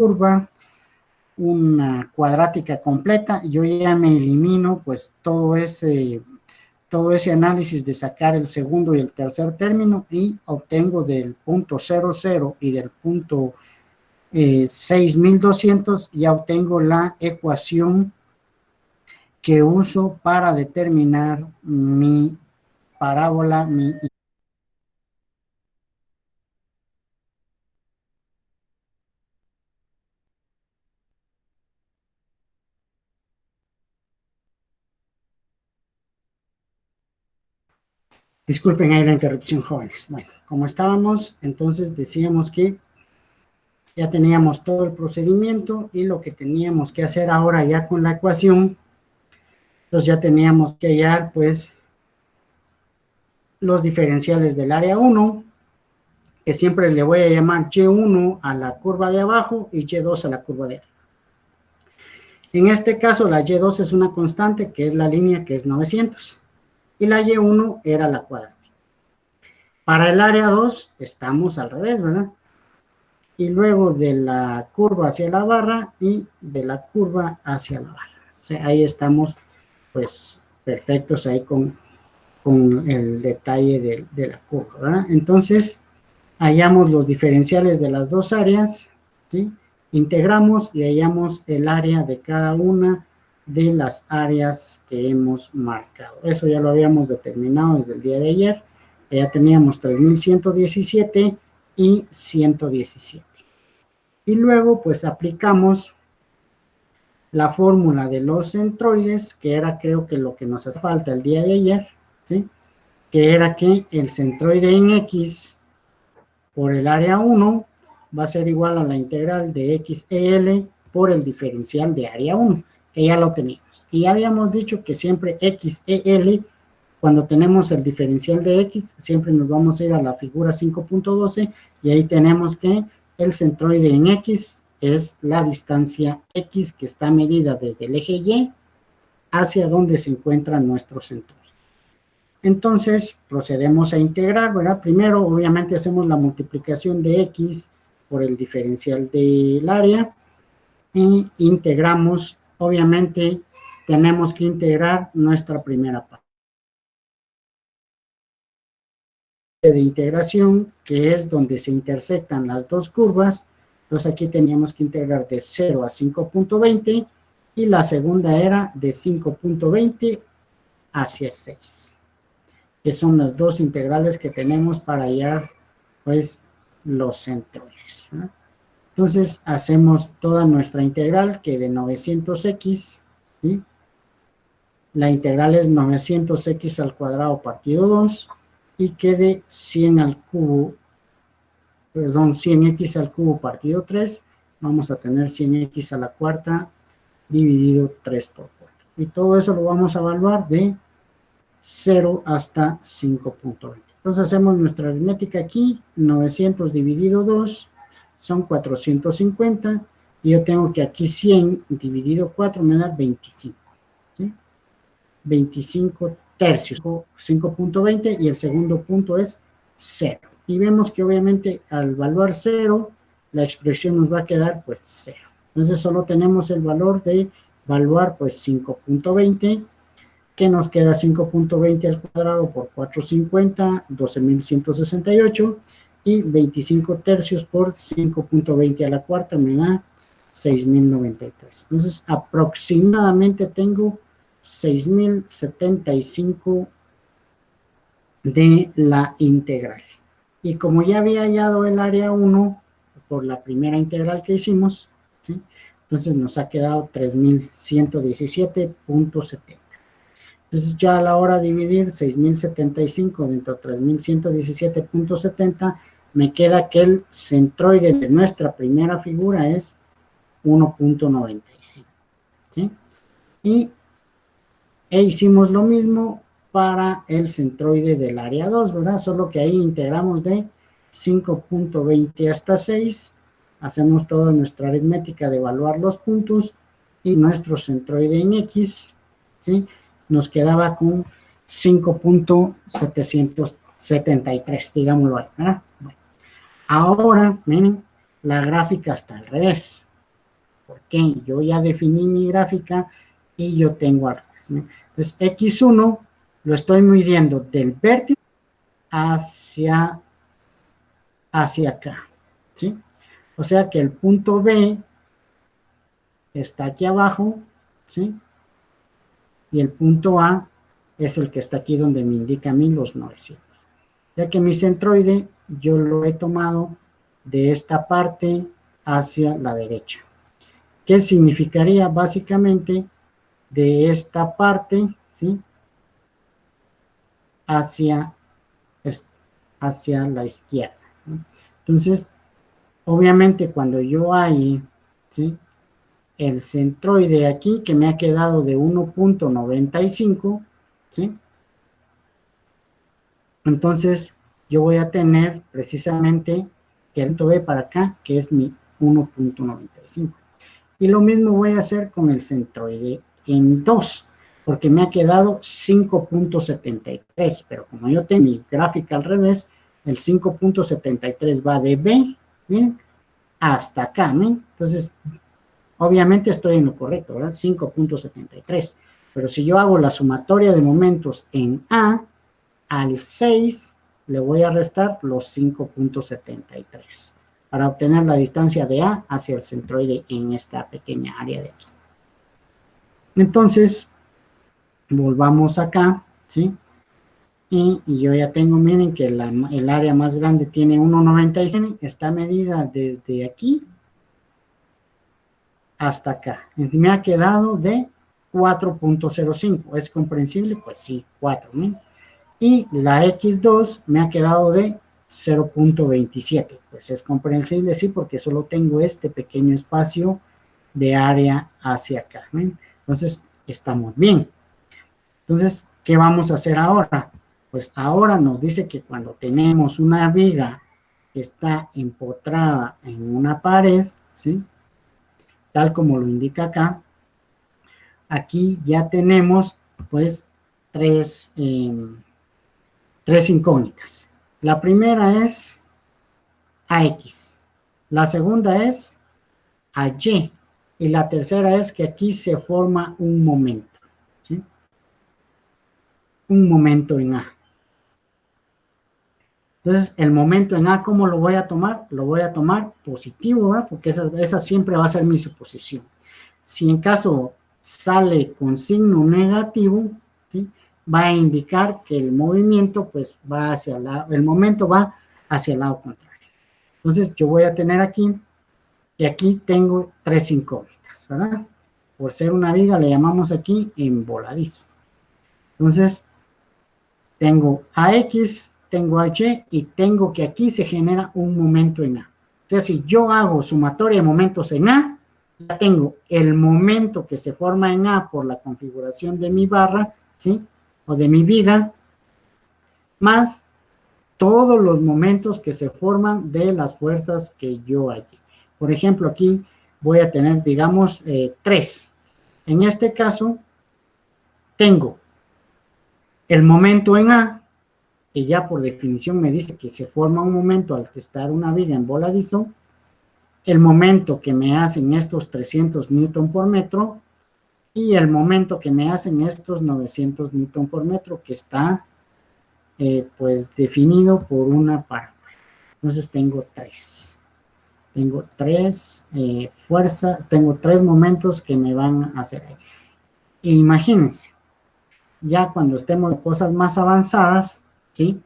curva, una cuadrática completa, yo ya me elimino pues todo ese análisis de sacar el segundo y el tercer término y obtengo del punto 00 y del punto 6200, ya obtengo la ecuación que uso para determinar mi parábola, disculpen ahí la interrupción, jóvenes. Bueno, como estábamos, entonces decíamos que ya teníamos todo el procedimiento y lo que teníamos que hacer ahora ya con la ecuación, entonces ya teníamos que hallar pues los diferenciales del área 1, que siempre le voy a llamar Y1 a la curva de abajo y Y2 a la curva de arriba. En este caso la Y2 es una constante que es la línea que es 900 y la Y1 era la cuadrática. Para el área 2 estamos al revés, ¿verdad? Y luego de la curva hacia la barra y de la curva hacia la barra. O sea, ahí estamos pues perfectos ahí con el detalle de la curva, ¿verdad? Entonces, hallamos los diferenciales de las dos áreas, ¿sí? Integramos y hallamos el área de cada una de las áreas que hemos marcado. Eso ya lo habíamos determinado desde el día de ayer. Ya teníamos 3117 y 117. Y luego, pues, aplicamos la fórmula de los centroides, que era, creo que lo que nos hace falta el día de ayer, ¿sí? Que era que el centroide en X por el área 1 va a ser igual a la integral de XEL por el diferencial de área 1, que ya lo teníamos. Y ya habíamos dicho que siempre XEL, cuando tenemos el diferencial de X, siempre nos vamos a ir a la figura 5.12 y ahí tenemos que el centroide en X es la distancia X que está medida desde el eje Y hacia donde se encuentra nuestro centroide. Entonces, procedemos a integrar, ¿verdad? Primero, obviamente, hacemos la multiplicación de X por el diferencial del área y integramos, obviamente, tenemos que integrar nuestra primera parte de integración, que es donde se intersectan las dos curvas. Entonces, aquí teníamos que integrar de 0 a 5.20 y la segunda era de 5.20 hacia 6. Que son las dos integrales que tenemos para hallar pues los centroides, ¿no? Entonces hacemos toda nuestra integral que de 900x, ¿sí? La integral es 900x al cuadrado partido 2 y que de 100 al cubo, perdón, 100x al cubo partido 3, vamos a tener 100x a la cuarta dividido 3 por 4. Y todo eso lo vamos a evaluar de 0 hasta 5.20. Entonces hacemos nuestra aritmética aquí, 900 dividido 2 son 450 y yo tengo que aquí 100 dividido 4 me da 25, ¿sí? 25 tercios, 5.20 y el segundo punto es 0. Y vemos que obviamente al evaluar 0, la expresión nos va a quedar pues 0. Entonces solo tenemos el valor de evaluar pues 5.20, que nos queda 5.20 al cuadrado por 450, 12.168, y 25 tercios por 5.20 a la cuarta me da 6.093. Entonces, aproximadamente tengo 6.075 de la integral. Y como ya había hallado el área 1 por la primera integral que hicimos, ¿sí? Entonces nos ha quedado 3.117.70. Entonces ya a la hora de dividir 6.075 dentro de 3.117.70, me queda que el centroide de nuestra primera figura es 1.95. ¿Sí? Y hicimos lo mismo para el centroide del área 2, ¿verdad? Solo que ahí integramos de 5.20 hasta 6, hacemos toda nuestra aritmética de evaluar los puntos y nuestro centroide en X, ¿sí? Nos quedaba con 5.773, digámoslo ahí, ¿verdad? Bueno, ahora, miren, la gráfica está al revés. porque yo ya definí mi gráfica y yo tengo al revés, ¿no? Entonces, X1 lo estoy midiendo del vértice hacia acá, ¿sí? O sea que el punto B está aquí abajo, ¿sí? Y el punto A es el que está aquí donde me indica a mí los 900. Ya que mi centroide yo lo he tomado de esta parte hacia la derecha. ¿Qué significaría básicamente de esta parte, ¿sí? hacia, hacia la izquierda, ¿no? Entonces, obviamente cuando yo hay, ¿sí? el centroide aquí que me ha quedado de 1.95, ¿sí? Entonces yo voy a tener precisamente que el punto B para acá, que es mi 1.95. Y lo mismo voy a hacer con el centroide en 2, porque me ha quedado 5.73, pero como yo tengo mi gráfica al revés, el 5.73 va de B, ¿bien? Hasta acá, ¿bien? Entonces, obviamente estoy en lo correcto, ¿verdad? 5.73. Pero si yo hago la sumatoria de momentos en A, al 6 le voy a restar los 5.73 para obtener la distancia de A hacia el centroide en esta pequeña área de aquí. Entonces, volvamos acá, ¿sí? Y yo ya tengo, miren que el área más grande tiene 1.96, está medida desde aquí hasta acá. Me ha quedado de 4.05. ¿Es comprensible? Pues sí, 4, ¿no? Y la X2 me ha quedado de 0.27. Pues es comprensible, sí, porque solo tengo este pequeño espacio de área hacia acá, ¿no? Entonces, estamos bien. Entonces, ¿qué vamos a hacer ahora? Pues ahora nos dice que cuando tenemos una viga que está empotrada en una pared, ¿sí? Tal como lo indica acá, aquí ya tenemos, pues, tres incógnitas. La primera es AX, la segunda es AY y la tercera es que aquí se forma un momento, ¿sí? Un momento en A. Entonces, el momento en A, ¿cómo lo voy a tomar? Lo voy a tomar positivo, ¿verdad? Porque esa siempre va a ser mi suposición. Si en caso sale con signo negativo, ¿sí? Va a indicar que el movimiento, pues, va hacia el momento va hacia el lado contrario. Entonces, yo voy a tener aquí, y aquí tengo tres incógnitas, ¿verdad? Por ser una viga, le llamamos aquí emboladizo. Entonces, tengo AX, tengo AY y tengo que aquí se genera un momento en A. Entonces, si yo hago sumatoria de momentos en A, ya tengo el momento que se forma en A por la configuración de mi barra, ¿sí? O de mi viga, más todos los momentos que se forman de las fuerzas que yo hallé. Por ejemplo, aquí voy a tener, digamos, 3. En este caso, tengo el momento en A, que ya por definición me dice que se forma un momento al estar una viga en voladizo, el momento que me hacen estos 300 newton por metro y el momento que me hacen estos 900 newton por metro que está pues definido por una parábola. Entonces tengo 3. Tengo 3 fuerzas, tengo 3 momentos que me van a hacer ahí. E imagínense, ya cuando estemos en cosas más avanzadas, ¿sí?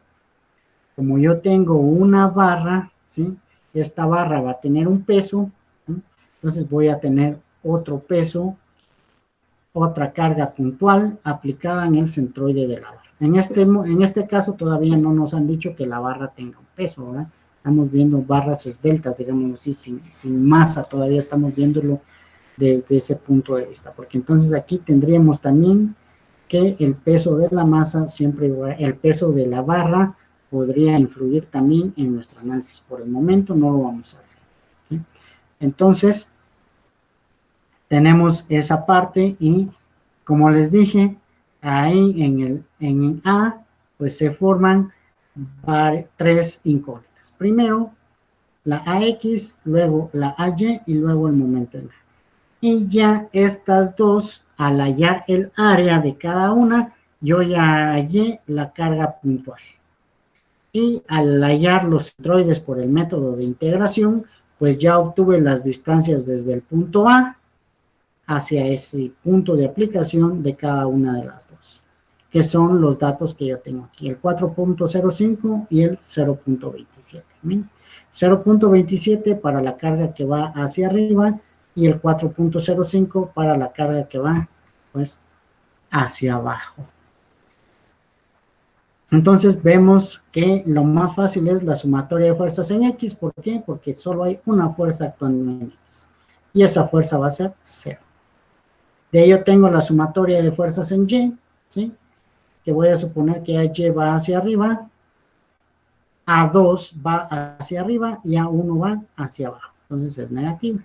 Como yo tengo una barra, ¿sí? Esta barra va a tener un peso, ¿sí? Entonces voy a tener otro peso, otra carga puntual aplicada en el centroide de la barra. En este caso todavía no nos han dicho que la barra tenga un peso, ¿verdad? Estamos viendo barras esbeltas, digamos así, sin masa, todavía estamos viéndolo desde ese punto de vista, porque entonces aquí tendríamos también que el peso de la masa siempre, el peso de la barra podría influir también en nuestro análisis. Por el momento no lo vamos a ver, ¿sí? Entonces, tenemos esa parte y, como les dije, ahí en A, pues se forman 3 incógnitas. Primero, la AX, luego la AY y luego el momento en A. y ya estas dos, al hallar el área de cada una, yo ya hallé la carga puntual. Y al hallar los centroides por el método de integración, pues ya obtuve las distancias desde el punto A hacia ese punto de aplicación de cada una de las dos, que son los datos que yo tengo aquí, el 4.05 y el 0.27. 0.27 para la carga que va hacia arriba y el 4.05 para la carga que va pues hacia abajo. Entonces vemos que lo más fácil es la sumatoria de fuerzas en X. ¿Por qué? Porque solo hay una fuerza actuando en X. Y esa fuerza va a ser 0. De ello tengo la sumatoria de fuerzas en Y, ¿sí? Que voy a suponer que Y va hacia arriba, A2 va hacia arriba y A1 va hacia abajo. Entonces es negativa.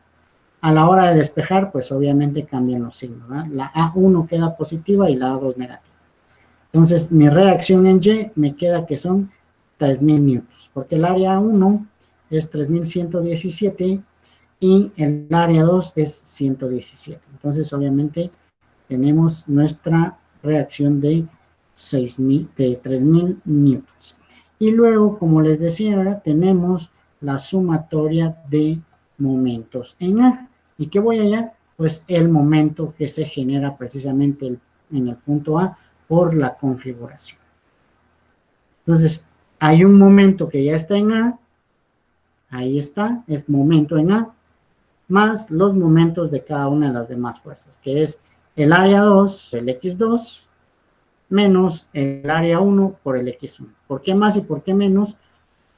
A la hora de despejar, pues obviamente cambian los signos, ¿verdad? La A1 queda positiva y la A2 negativa. Entonces, mi reacción en Y me queda que son 3.000 newtons, porque el área 1 es 3.117 y el área 2 es 117. Entonces, obviamente, tenemos nuestra reacción de 3.000 newtons. Y luego, como les decía, ahora tenemos la sumatoria de momentos en A. ¿Y qué voy a hallar? Pues el momento que se genera precisamente en el punto A por la configuración. Entonces, hay un momento que ya está en A, ahí está, es momento en A, más los momentos de cada una de las demás fuerzas, que es el área 2, el X2, menos el área 1 por el X1. ¿Por qué más y por qué menos?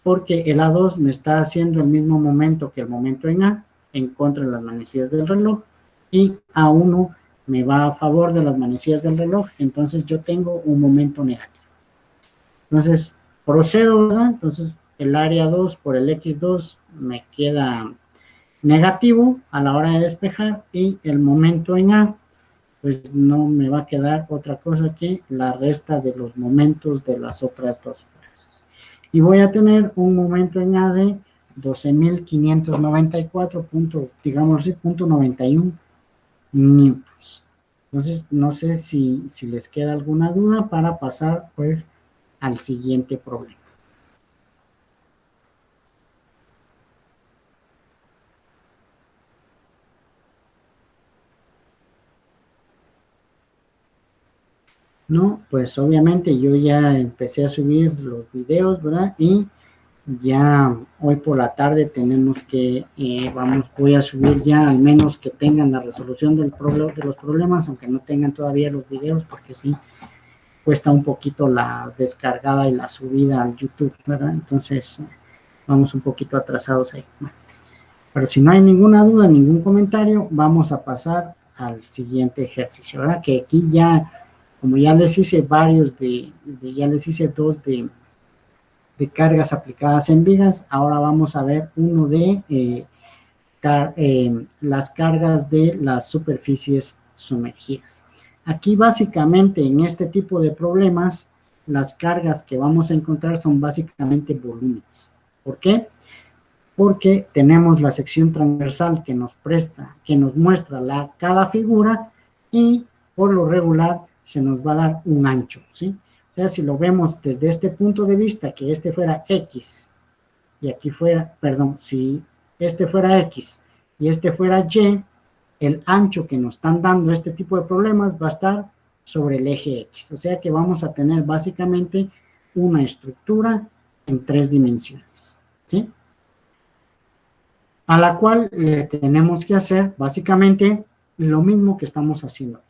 Porque el A2 me está haciendo el mismo momento que el momento en A, en contra de las manecillas del reloj, y A1 me va a favor de las manecillas del reloj, entonces yo tengo un momento negativo. Entonces, procedo, ¿verdad? Entonces, el área 2 por el X2 me queda negativo a la hora de despejar y el momento en A, pues no me va a quedar otra cosa que la resta de los momentos de las otras dos fuerzas. Y voy a tener un momento en A de 12.594, digamos así, 91 newtons. Entonces, no sé si les queda alguna duda para pasar, pues, al siguiente problema. No, pues obviamente yo ya empecé a subir los videos, ¿verdad? Y ya hoy por la tarde tenemos que, voy a subir ya al menos que tengan la resolución de los problemas, aunque no tengan todavía los videos, porque sí cuesta un poquito la descargada y la subida al YouTube, ¿verdad? Entonces vamos un poquito atrasados ahí. Pero si no hay ninguna duda, ningún comentario, vamos a pasar al siguiente ejercicio, ¿verdad? Que aquí ya, como ya les hice varios ya les hice dos de cargas aplicadas en vigas, ahora vamos a ver uno de las cargas de las superficies sumergidas. Aquí básicamente en este tipo de problemas, las cargas que vamos a encontrar son básicamente volúmenes. ¿Por qué? Porque tenemos la sección transversal que nos muestra cada figura y por lo regular se nos va a dar un ancho, ¿sí? O sea, si lo vemos desde este punto de vista, que este fuera X y aquí fuera, perdón, si este fuera X y este fuera Y, el ancho que nos están dando este tipo de problemas va a estar sobre el eje X. O sea que vamos a tener básicamente una estructura en 3 dimensiones, ¿sí? A la cual le tenemos que hacer básicamente lo mismo que estamos haciendo.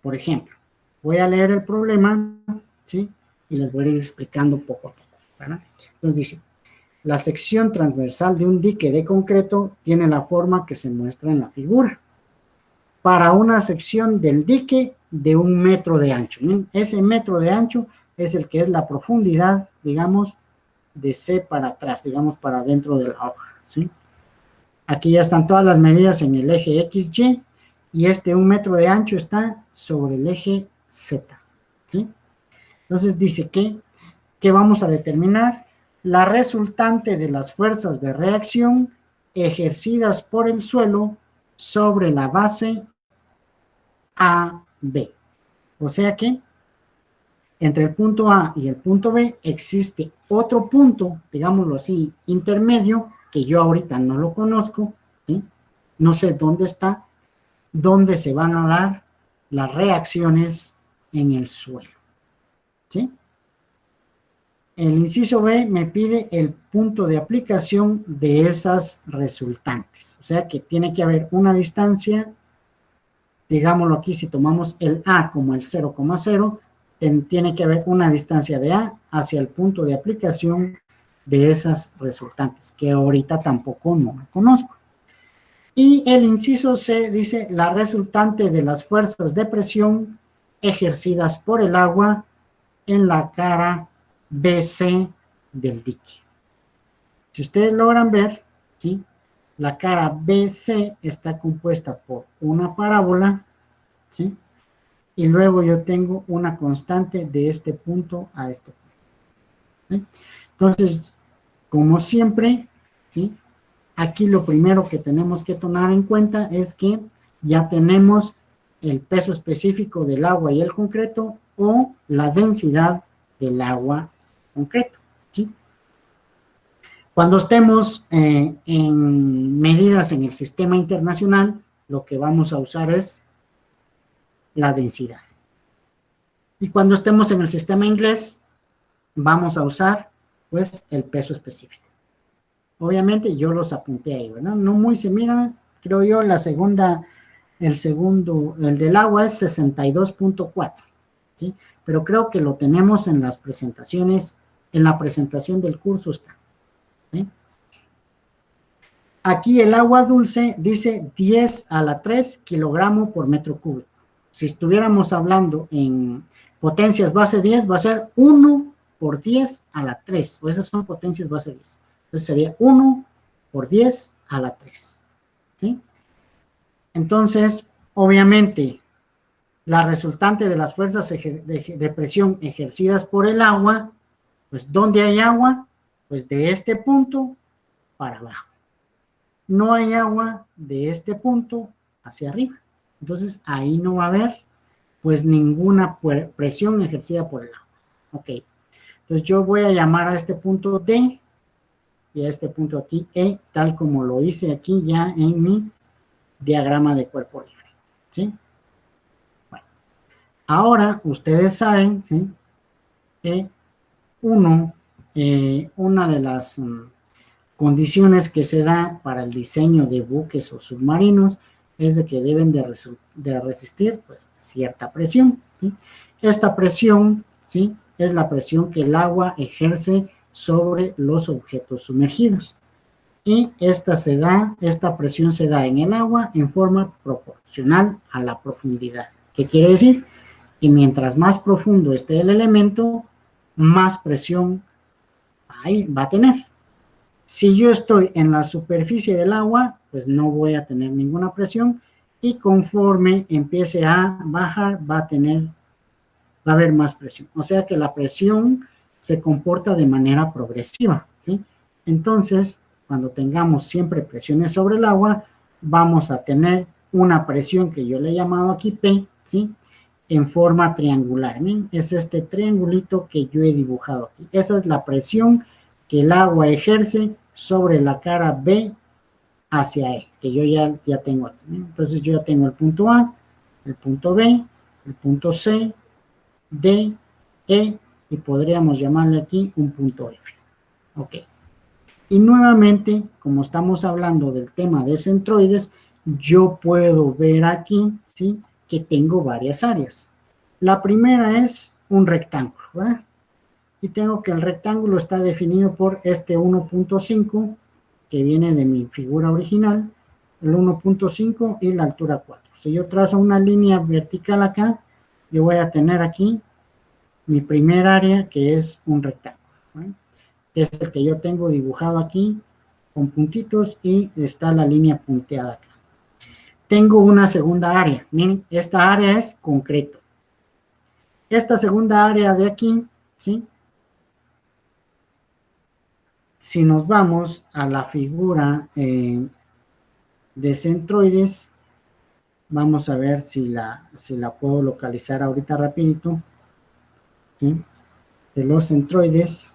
Por ejemplo, voy a leer el problema, ¿sí? Y les voy a ir explicando poco a poco, ¿verdad? Entonces dice, la sección transversal de un dique de concreto tiene la forma que se muestra en la figura. Para una sección del dique de 1 metro de ancho. Ese metro de ancho es el que es la profundidad, digamos, de C para atrás, digamos, para dentro de la hoja, ¿sí? Aquí ya están todas las medidas en el eje XY y este 1 metro de ancho está sobre el eje Z, ¿sí? Entonces dice que vamos a determinar la resultante de las fuerzas de reacción ejercidas por el suelo sobre la base AB. O sea que entre el punto A y el punto B existe otro punto, digámoslo así, intermedio, que yo ahorita no lo conozco, ¿sí? No sé dónde está, donde se van a dar las reacciones en el suelo, ¿sí? El inciso B me pide el punto de aplicación de esas resultantes, o sea que tiene que haber una distancia, digámoslo aquí, si tomamos el A como el 0,0, tiene que haber una distancia de A hacia el punto de aplicación de esas resultantes, que ahorita tampoco no lo conozco. Y el inciso C dice la resultante de las fuerzas de presión ejercidas por el agua en la cara BC del dique. Si ustedes logran ver, ¿sí? La cara BC está compuesta por una parábola, ¿sí? Y luego yo tengo una constante de este punto a este punto, ¿sí? Entonces, como siempre, ¿sí? Aquí lo primero que tenemos que tomar en cuenta es que ya tenemos el peso específico del agua y el concreto o la densidad del agua concreto, ¿sí? Cuando estemos en medidas en el sistema internacional, lo que vamos a usar es la densidad. Y cuando estemos en el sistema inglés, vamos a usar, pues, el peso específico. Obviamente yo los apunté ahí, ¿verdad? No muy se mira, creo yo, el del agua es 62.4, ¿sí? Pero creo que lo tenemos en las presentaciones, en la presentación del curso está, ¿sí? Aquí el agua dulce dice 10 a la 3 kilogramos por metro cúbico. Si estuviéramos hablando en potencias base 10, va a ser 1 por 10 a la 3, o esas son potencias base 10. Entonces sería 1 por 10 a la 3, ¿sí? Entonces, obviamente, la resultante de las fuerzas de presión ejercidas por el agua, pues, ¿dónde hay agua? Pues de este punto para abajo. No hay agua de este punto hacia arriba. Entonces, ahí no va a haber, pues, ninguna presión ejercida por el agua. Ok. Entonces, yo voy a llamar a este punto D y a este punto aquí E, tal como lo hice aquí ya en mi diagrama de cuerpo libre, ¿sí? Bueno, ahora ustedes saben, ¿sí? Que una de las condiciones que se da para el diseño de buques o submarinos es de que deben de resistir, pues, cierta presión, ¿sí? Esta presión, ¿sí? Es la presión que el agua ejerce sobre los objetos sumergidos. Y esta presión se da en el agua en forma proporcional a la profundidad. ¿Qué quiere decir? Que mientras más profundo esté el elemento, más presión ahí va a tener. Si yo estoy en la superficie del agua, pues no voy a tener ninguna presión, y conforme empiece a bajar, va a haber más presión. O sea que la presión se comporta de manera progresiva, ¿sí? Entonces, cuando tengamos siempre presiones sobre el agua, vamos a tener una presión que yo le he llamado aquí P, ¿sí? En forma triangular, ¿sí? Es este triangulito que yo he dibujado aquí. Esa es la presión que el agua ejerce sobre la cara B hacia E, que yo ya tengo aquí, ¿sí? Entonces yo ya tengo el punto A, el punto B, el punto C, D, E, y podríamos llamarle aquí un punto F. Ok. Y nuevamente, como estamos hablando del tema de centroides, yo puedo ver aquí, ¿sí? Que tengo varias áreas. La primera es un rectángulo, ¿verdad? Y tengo que el rectángulo está definido por este 1.5, que viene de mi figura original, el 1.5 y la altura 4. Si yo trazo una línea vertical acá, yo voy a tener aquí mi primer área, que es un rectángulo, ¿no? Es el que yo tengo dibujado aquí con puntitos y está la línea punteada acá. Tengo una segunda área. Miren, esta área es concreto. Esta segunda área de aquí, ¿sí? Si nos vamos a la figura de centroides, Vamos a ver si la puedo localizar ahorita rapidito, ¿sí? De los centroides.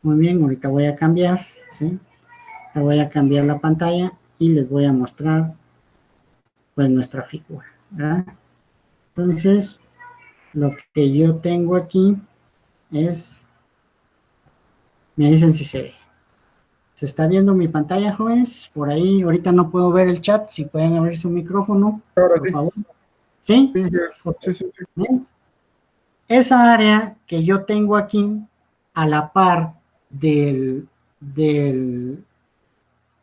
Muy bien, ahorita voy a cambiar, ¿sí? Voy a cambiar la pantalla y les voy a mostrar pues nuestra figura, ¿verdad? Entonces, lo que yo tengo aquí es, me dicen si se ve. ¿Se está viendo mi pantalla, jóvenes? Por ahí, ahorita no puedo ver el chat, si pueden abrir su micrófono, Ahora por sí. favor. ¿Sí? Sí, Okay. sí. Bien. Esa área que yo tengo aquí, a la par del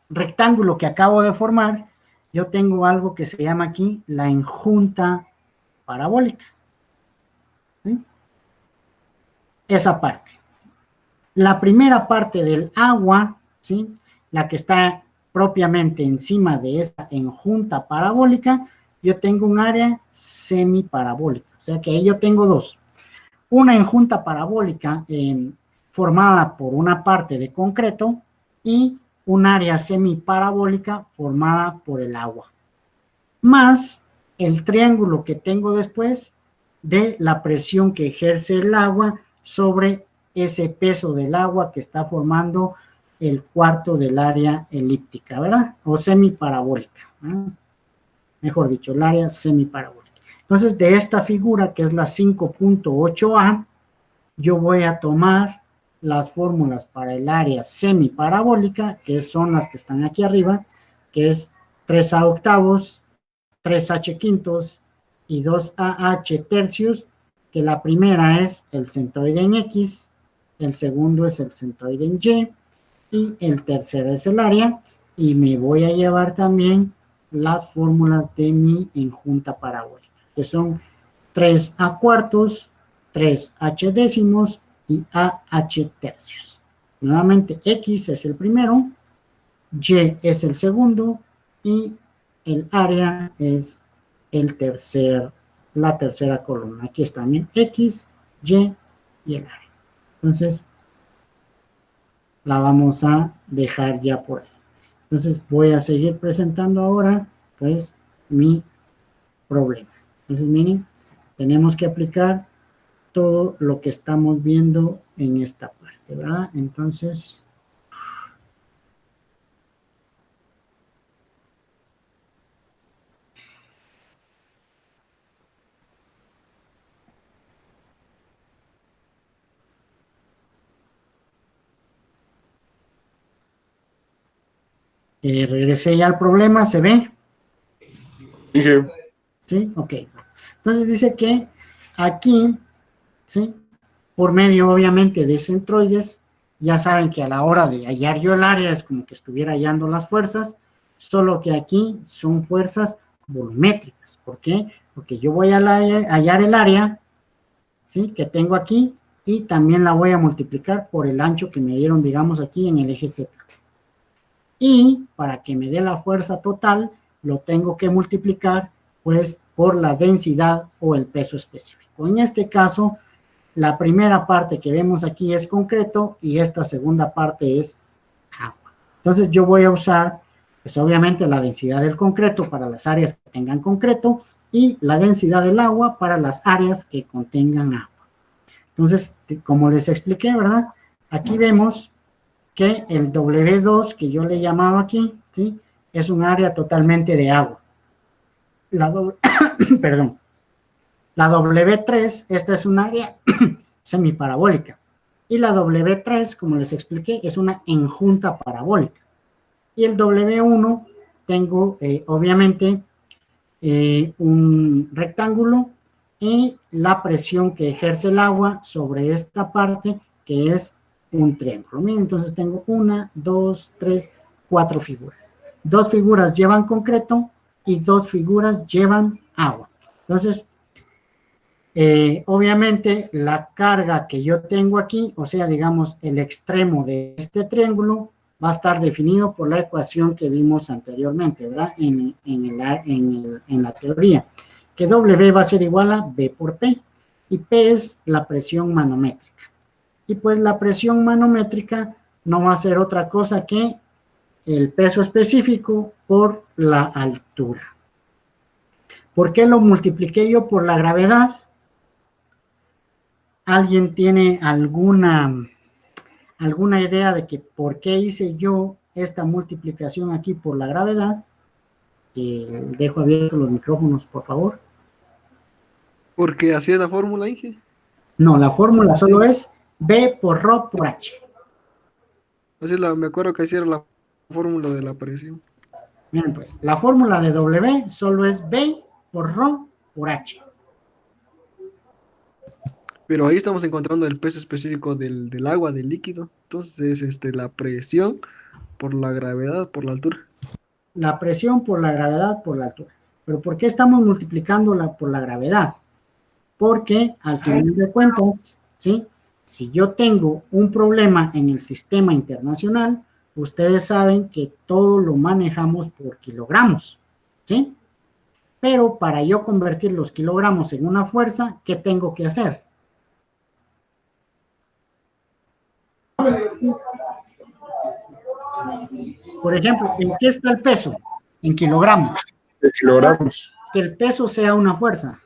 rectángulo que acabo de formar, yo tengo algo que se llama aquí la enjunta parabólica, ¿sí? Esa parte. La primera parte del agua, ¿sí? La que está propiamente encima de esa enjunta parabólica, yo tengo un área semiparabólica. O sea que ahí yo tengo dos. Una enjunta parabólica formada por una parte de concreto y un área semiparabólica formada por el agua, más el triángulo que tengo después de la presión que ejerce el agua sobre ese peso del agua que está formando el cuarto del área elíptica, ¿verdad? O semiparabólica, ¿verdad? Mejor dicho, el área semiparabólica. Entonces, de esta figura, que es la 5.8a, yo voy a tomar las fórmulas para el área semiparabólica, que son las que están aquí arriba, que es 3a octavos, 3h quintos y 2AH tercios, que la primera es el centroide en X, el segundo es el centroide en Y, y el tercero es el área, y me voy a llevar también las fórmulas de mi enjunta parabólica, que son 3A cuartos, 3H décimos y AH tercios. Nuevamente, X es el primero, Y es el segundo y el área es la tercera columna. Aquí está también X, Y y el área. Entonces, la vamos a dejar ya por ahí. Entonces, voy a seguir presentando ahora, pues, mi problema. Entonces, miren, tenemos que aplicar todo lo que estamos viendo en esta parte, ¿verdad? Entonces, regresé ya al problema, ¿se ve? Dije, ¿Sí? Ok. Entonces dice que aquí, ¿sí? Por medio, obviamente, de centroides, ya saben que a la hora de hallar yo el área es como que estuviera hallando las fuerzas, solo que aquí son fuerzas volumétricas. ¿Por qué? Porque yo voy a hallar el área, ¿sí? Que tengo aquí y también la voy a multiplicar por el ancho que me dieron, digamos, aquí en el eje Z. Y para que me dé la fuerza total, lo tengo que multiplicar, pues, por la densidad o el peso específico. En este caso, la primera parte que vemos aquí es concreto y esta segunda parte es agua. Entonces yo voy a usar, pues obviamente, la densidad del concreto para las áreas que tengan concreto y la densidad del agua para las áreas que contengan agua. Entonces, como les expliqué, ¿verdad? Aquí vemos que el W2 que yo le he llamado aquí, ¿sí? Es un área totalmente de agua. Perdón. La W3, esta es un área semiparabólica. Y la W3, como les expliqué, es una enjunta parabólica. Y el W1 tengo, obviamente, un rectángulo y la presión que ejerce el agua sobre esta parte, que es un triángulo. Miren, entonces tengo 1, 2, 3, 4 figuras. 2 figuras llevan concreto y 2 figuras llevan agua. Entonces, Obviamente la carga que yo tengo aquí, o sea, digamos, el extremo de este triángulo va a estar definido por la ecuación que vimos anteriormente, ¿verdad? En la teoría, que W va a ser igual a B por P, y P es la presión manométrica. Y pues la presión manométrica no va a ser otra cosa que el peso específico por la altura. ¿Por qué lo multipliqué yo por la gravedad? ¿Alguien tiene alguna idea de que por qué hice yo esta multiplicación aquí por la gravedad? Dejo abiertos los micrófonos, por favor. Porque así es la fórmula, Inge. No, la fórmula solo es B por ρ por H. Me acuerdo que así era la fórmula de la presión. Miren, pues, la fórmula de W solo es B por ρ por H. Pero ahí estamos encontrando el peso específico del agua, del líquido. Entonces es la presión por la gravedad, por la altura. La presión por la gravedad por la altura. ¿Pero por qué estamos multiplicándola por la gravedad? Porque al final de cuentas, ¿sí? Si yo tengo un problema en el sistema internacional, ustedes saben que todo lo manejamos por kilogramos, ¿sí? Pero para yo convertir los kilogramos en una fuerza, ¿qué tengo que hacer? Por ejemplo, ¿en qué está el peso? En kilogramos. De kilogramos. Que el peso sea una fuerza.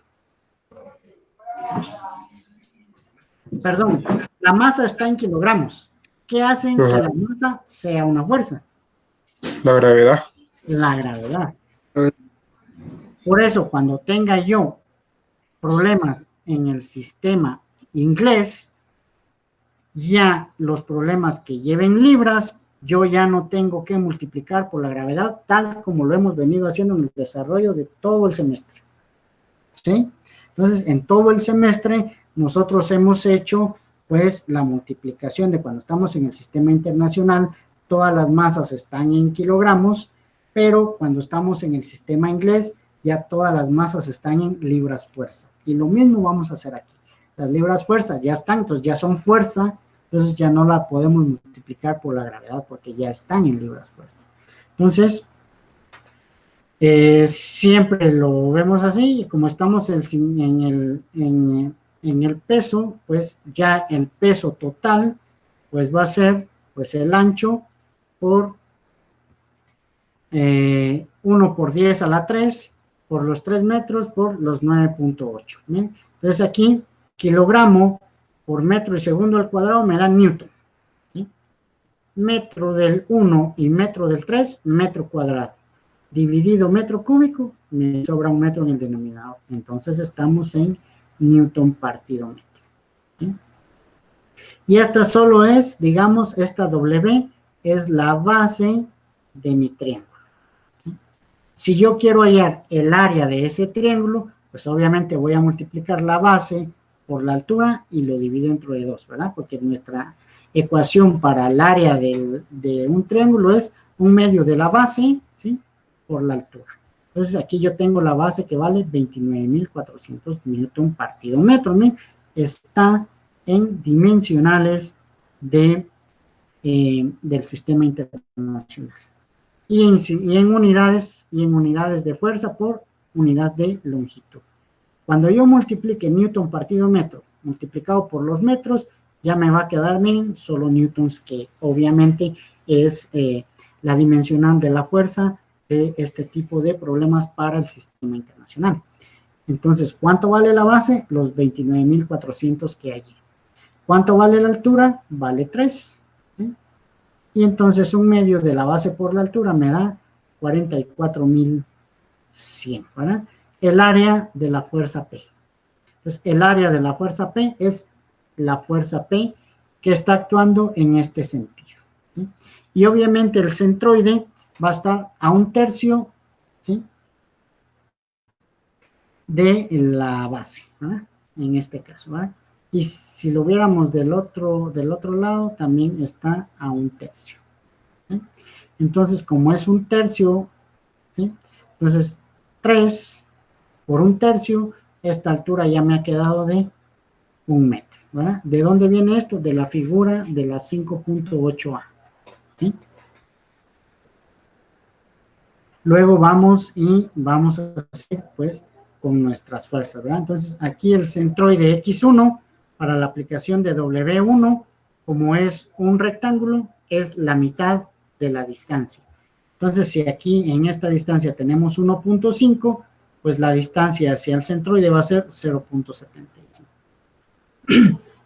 Perdón, la masa está en kilogramos. ¿Qué hacen que la masa sea una fuerza? La gravedad. La gravedad. Por eso, cuando tenga yo problemas en el sistema inglés, ya los problemas que lleven libras, yo ya no tengo que multiplicar por la gravedad, tal como lo hemos venido haciendo en el desarrollo de todo el semestre. ¿Sí? Entonces, en todo el semestre, nosotros hemos hecho, pues, la multiplicación de cuando estamos en el sistema internacional, todas las masas están en kilogramos, pero cuando estamos en el sistema inglés, ya todas las masas están en libras fuerza. Y lo mismo vamos a hacer aquí. Las libras fuerza ya están, entonces ya son fuerza, entonces ya no la podemos multiplicar por la gravedad porque ya están en libras fuerza. Entonces, siempre lo vemos así, y como estamos en el peso, pues ya el peso total, pues va a ser, pues el ancho por 1 por 10 a la 3, por los 3 metros, por los 9.8. Entonces aquí, kilogramo por metro y segundo al cuadrado me da newton. ¿Sí? Metro del 1 y metro del 3, metro cuadrado. Dividido metro cúbico, me sobra un metro en el denominador. Entonces estamos en newton partido metro. ¿Sí? Y esta solo es, digamos, esta W es la base de mi triángulo. ¿Sí? Si yo quiero hallar el área de ese triángulo, pues obviamente voy a multiplicar la base por la altura y lo divido entre 2, ¿verdad? Porque nuestra ecuación para el área de un triángulo es 1/2 de la base, ¿sí? Por la altura. Entonces aquí yo tengo la base que vale 29.400 newton partido metro. ¿no? Está en dimensionales del sistema internacional. Y en unidades de fuerza por unidad de longitud. Cuando yo multiplique newton partido metro multiplicado por los metros, ya me va a quedar, miren, solo newtons, que obviamente es la dimensional de la fuerza de este tipo de problemas para el sistema internacional. Entonces, ¿cuánto vale la base? Los 29.400 que hay. ¿Cuánto vale la altura? Vale 3. ¿sí? Y entonces 1/2 de la base por la altura me da 44.100, ¿verdad? El área de la fuerza P. Entonces, el área de la fuerza P es la fuerza P que está actuando en este sentido. ¿sí? Y obviamente el centroide va a estar a 1/3, ¿sí? de la base, ¿verdad? En este caso, ¿verdad? Y si lo viéramos del otro lado, también está a 1/3. ¿sí? Entonces, como es 1/3, ¿sí? Entonces 3 por 1/3 esta altura ya me ha quedado de 1 metro, ¿verdad? ¿De dónde viene esto? De la figura de la 5.8a, ¿sí? Luego vamos a hacer, pues, con nuestras fuerzas, ¿verdad? Entonces, aquí el centroide X1, para la aplicación de W1, como es un rectángulo, es la mitad de la distancia. Entonces, si aquí en esta distancia tenemos 1.5, pues la distancia hacia el centroide va a ser 0.75.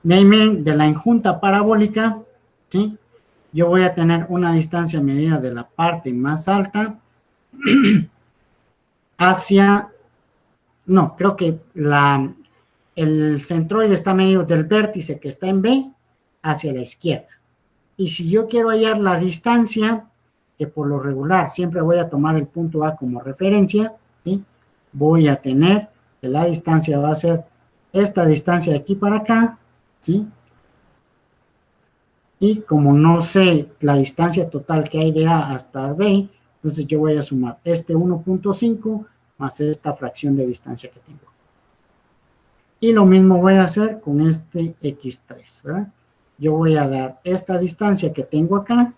De ahí, miren, de la enjunta parabólica, ¿sí? Yo voy a tener una distancia medida de la parte más alta hacia, no, creo que el centroide está medido del vértice que está en B hacia la izquierda. Y si yo quiero hallar la distancia, que por lo regular siempre voy a tomar el punto A como referencia, ¿sí? Voy a tener que la distancia va a ser esta distancia de aquí para acá, ¿sí? Y como no sé la distancia total que hay de A hasta B, entonces yo voy a sumar este 1.5 más esta fracción de distancia que tengo. Y lo mismo voy a hacer con este X3, ¿verdad? Yo voy a dar esta distancia que tengo acá,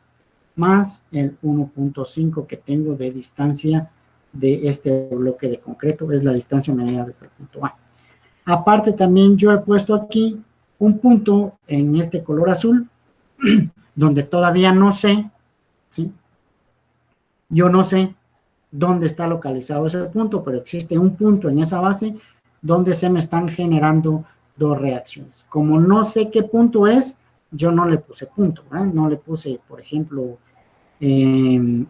más el 1.5 que tengo de distancia de este bloque de concreto, es la distancia medida desde el punto A. Aparte también yo he puesto aquí un punto en este color azul, donde todavía no sé, ¿sí? Yo no sé dónde está localizado ese punto, pero existe un punto en esa base donde se me están generando dos reacciones. Como no sé qué punto es, yo no le puse punto, ¿verdad? No le puse, por ejemplo,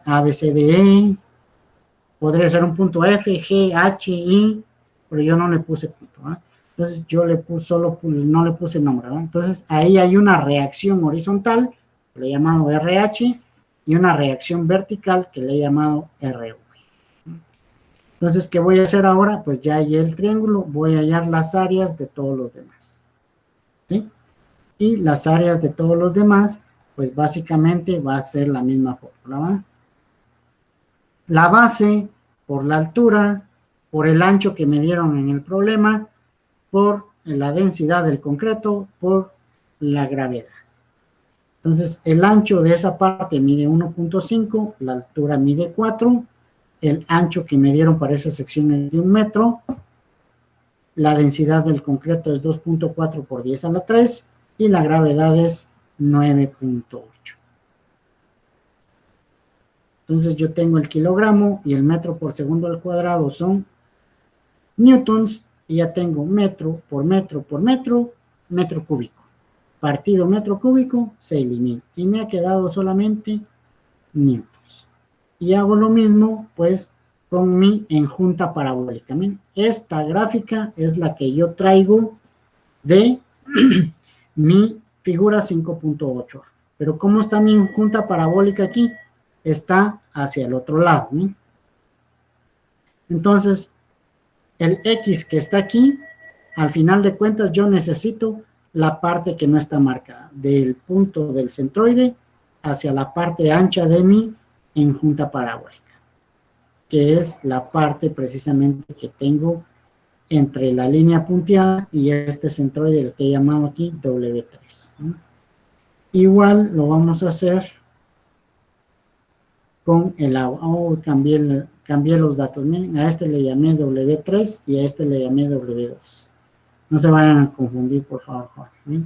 A, B, C, D, E, podría ser un punto F, G, H, I, pero yo no le puse punto, ¿verdad? Entonces yo le puse no le puse nombre, ¿verdad? Entonces ahí hay una reacción horizontal, que le he llamado RH, y una reacción vertical, que le he llamado RV. Entonces, ¿qué voy a hacer ahora? Pues ya hallé el triángulo, voy a hallar las áreas de todos los demás, ¿sí? Y las áreas de todos los demás, pues básicamente va a ser la misma fórmula, ¿va? La base, por la altura, por el ancho que me dieron en el problema, por la densidad del concreto, por la gravedad. Entonces, el ancho de esa parte mide 1.5, la altura mide 4, el ancho que me dieron para esa sección es de 1 metro, la densidad del concreto es 2.4 por 10 a la 3 y la gravedad es 9.8. Entonces yo tengo el kilogramo y el metro por segundo al cuadrado son newtons y ya tengo metro por metro por metro, metro cúbico. Partido metro cúbico se elimina y me ha quedado solamente newtons. Y hago lo mismo pues con mi enjunta parabólica. Esta gráfica es la que yo traigo de mi figura 5.8. Pero ¿cómo está mi enjunta parabólica aquí? Está hacia el otro lado, ¿no? Entonces, el X que está aquí, al final de cuentas yo necesito la parte que no está marcada, del punto del centroide hacia la parte ancha de mi enjunta parabólica, que es la parte precisamente que tengo entre la línea punteada y este centroide, el que he llamado aquí W3, ¿no? Igual lo vamos a hacer con el agua. Oh, cambié los datos. Miren, a este le llamé W3 y a este le llamé W2. No se vayan a confundir, por favor. ¿Sí?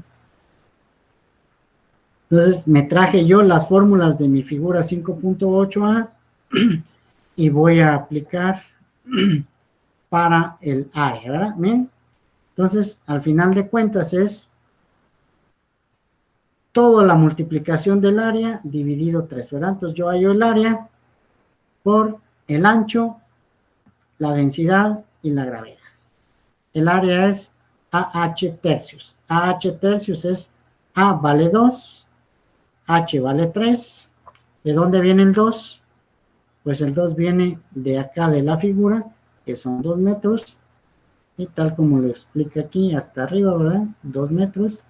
Entonces, me traje yo las fórmulas de mi figura 5.8a y voy a aplicar para el área, ¿verdad? Miren. Entonces, al final de cuentas es toda la multiplicación del área dividido 3, ¿verdad? Entonces, yo hallo el área por el ancho, la densidad y la gravedad. El área es AH tercios. AH tercios es A vale 2, H vale 3. ¿De dónde viene el 2? Pues el 2 viene de acá de la figura, que son 2 metros. Y tal como lo explica aquí, hasta arriba, ¿verdad? 2 metros.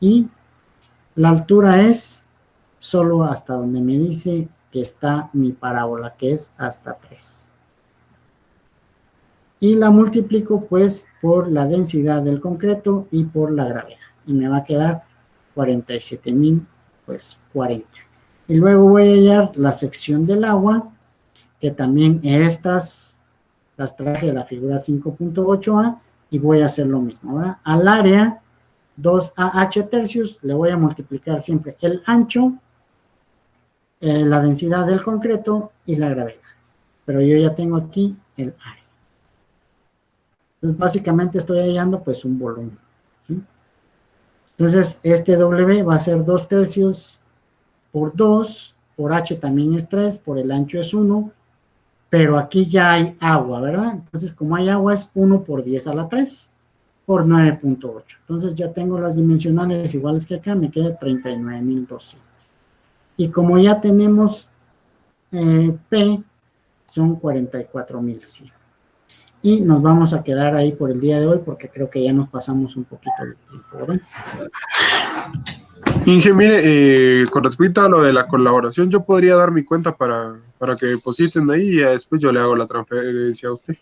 Y la altura es solo hasta donde me dice que está mi parábola, que es hasta 3. y la multiplico pues por la densidad del concreto y por la gravedad. Y me va a quedar 47.000, pues 40. Y luego voy a hallar la sección del agua, que también estas las traje de la figura 5.8a y voy a hacer lo mismo, ¿verdad? Al área 2AH tercios le voy a multiplicar siempre el ancho, la densidad del concreto y la gravedad. Pero yo ya tengo aquí el área. Entonces, básicamente estoy hallando pues un volumen, ¿sí? Entonces, este W va a ser 2 tercios por 2, por H también es 3, por el ancho es 1, pero aquí ya hay agua, ¿verdad? Entonces, como hay agua es 1 por 10 a la 3, por 9.8. Entonces, ya tengo las dimensionales iguales que acá, me queda 39.200. Y como ya tenemos P, son 44.100. Y nos vamos a quedar ahí por el día de hoy porque creo que ya nos pasamos un poquito de tiempo, ¿verdad? Inge, mire, con respecto a lo de la colaboración, yo podría dar mi cuenta para que depositen ahí y ya después yo le hago la transferencia a usted.